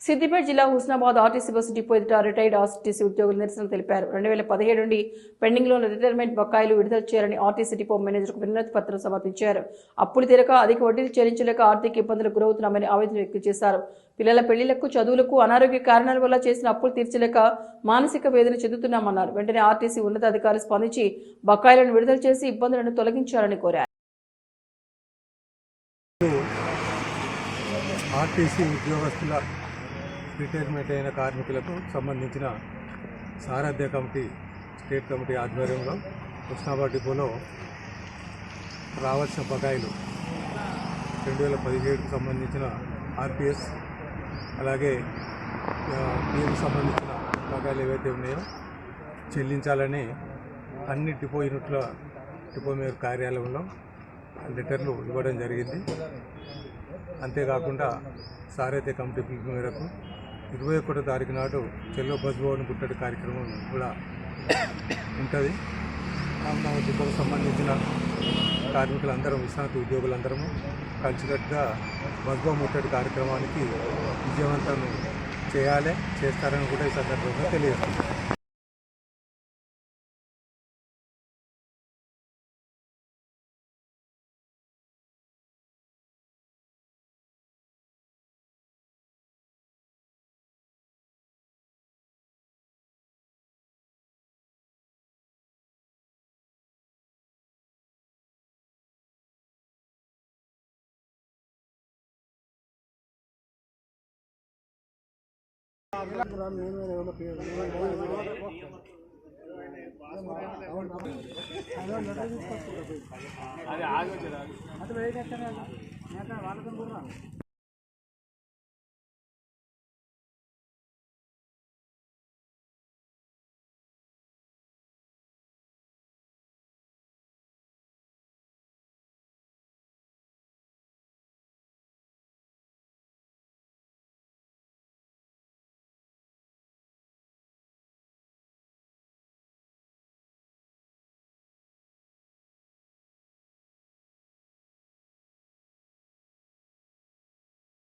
సిద్దిపేట జిల్లా Husnabad RTC bus depot ఎదుట retired RTC ఉద్యోగులు నిరసన తెలిపారు. 2017 నుండి పెండింగ్లో ఉన్న రిటైర్మెంట్ బకాయిలు విడుదల చేయాలని ఆర్టీసీ డిపో మేనేజర్కు వినతి పత్రం సమర్పించారు. అప్పులు తీరక అధిక వడ్డీలు చెల్లించలేక ఆర్థిక ఇబ్బందులకు గురవుతున్నామని ఆవేదన వ్యక్తం చేశారు. పిల్లల పెళ్లిళ్లకు, చదువులకు అనారోగ్య కారణాల వల్ల చేసిన అప్పులు తీర్చలేక మానసిక వేదన చెందుతున్నామన్నారు. వెంటనే ఆర్టీసీ ఉన్నతాధికారి స్పందించి బకాయిలను విడుదల చేసి ఇబ్బందులను తొలగించాలని కోరారు. ఆర్టీసీ ఉద్యోగస్తుల రిటైర్మెంట్ అయిన కార్మికులకు సంబంధించిన సారథ్య కమిటీ, స్టేట్ కమిటీ ఆధ్వర్యంలో హుస్నాబాద్ డిపోలో రావాల్సిన బకాయిలు 2017కు సంబంధించిన ఆర్పిఎస్, అలాగే దీనికి సంబంధించిన బకాయిలు ఏవైతే ఉన్నాయో చెల్లించాలని అన్ని డిపో యూనిట్ల డిపో మేయర్ కార్యాలయంలో లెటర్లు ఇవ్వడం జరిగింది. అంతేకాకుండా సారథ్య కమిటీ పిలుపు మేరకు 21వ తారీఖు నాడు చెల్లో బస్ భవన్ పుట్టడి కార్యక్రమం కూడా ఉంటుంది. కావున డిపోకు సంబంధించిన కార్మికులందరం, విశ్రాంతి ఉద్యోగులందరము కలిసికట్టుగా బస్ భవన్ ముట్టడి కార్యక్రమానికి విజయవంతం చేస్తారని కూడా ఈ సందర్భంగా తెలియజేస్తుంది. అది ఆగొచ్చు.